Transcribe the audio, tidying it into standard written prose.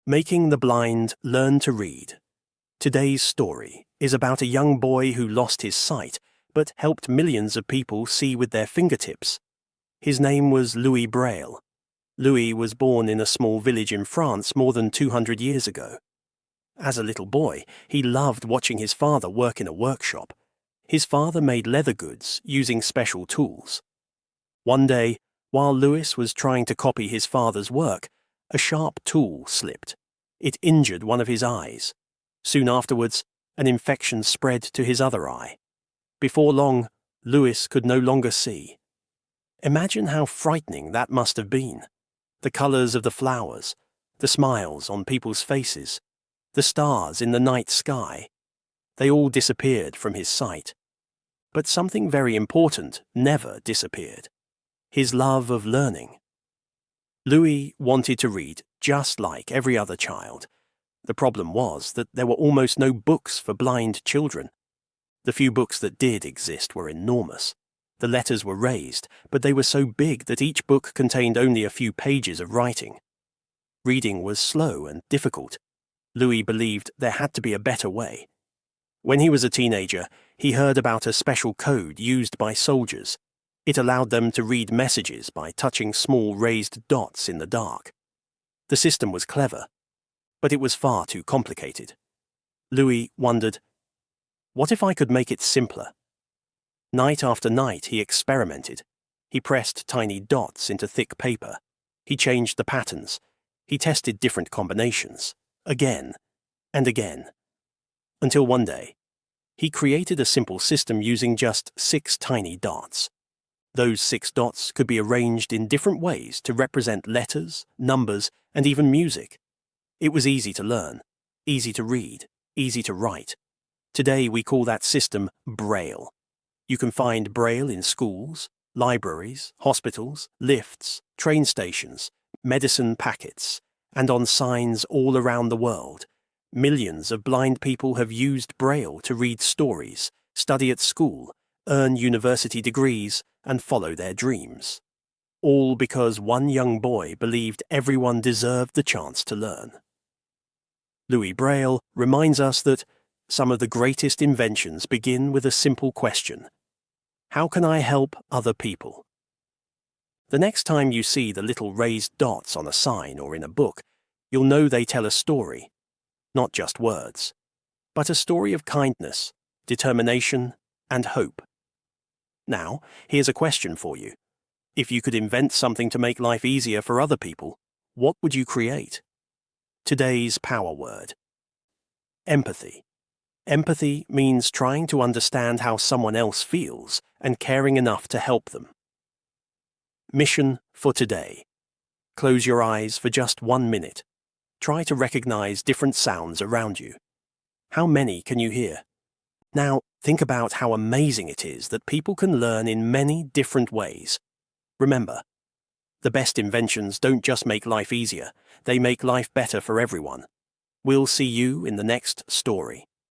Making the blind learn to read. Today's story is about a young boy who lost his sight but helped millions of people see with their fingertips. His name was Louis Braille. Louis was born in a small village in France more than 200 years ago. As a little boy, he loved watching his father work in a workshop. His father made leather goods using special tools. One day, while Louis was trying to copy his father's work, a sharp tool slipped. It injured one of his eyes. Soon afterwards, an infection spread to his other eye. Before long, Louis could no longer see. Imagine how frightening that must have been. The colours of the flowers, the smiles on people's faces, the stars in the night sky, they all disappeared from his sight. But something very important never disappeared: his love of learning. Louis wanted to read just like every other child. The problem was that there were almost no books for blind children. The few books that did exist were enormous. The letters were raised, but they were so big that each book contained only a few pages of writing. Reading was slow and difficult. Louis believed there had to be a better way. When he was a teenager, he heard about a special code used by soldiers. It allowed them to read messages by touching small raised dots in the dark. The system was clever, but it was far too complicated. Louis wondered, what if I could make it simpler? Night after night he experimented. He pressed tiny dots into thick paper. He changed the patterns. He tested different combinations, again and again. Until one day, he created a simple system using just 6 tiny dots. Those 6 dots could be arranged in different ways to represent letters, numbers, and even music. It was easy to learn, easy to read, easy to write. Today we call that system Braille. You can find Braille in schools, libraries, hospitals, lifts, train stations, medicine packets, and on signs all around the world. Millions of blind people have used Braille to read stories, study at school, earn university degrees, and follow their dreams. All because one young boy believed everyone deserved the chance to learn. Louis Braille reminds us that some of the greatest inventions begin with a simple question: how can I help other people? The next time you see the little raised dots on a sign or in a book, you'll know they tell a story. Not just words, but a story of kindness, determination, and hope. Now, here's a question for you. If you could invent something to make life easier for other people, what would you create? Today's power word: empathy. Empathy means trying to understand how someone else feels and caring enough to help them. Mission for today: close your eyes for just 1 minute. Try to recognize different sounds around you. How many can you hear? Now, think about how amazing it is that people can learn in many different ways. Remember, the best inventions don't just make life easier, they make life better for everyone. We'll see you in the next story.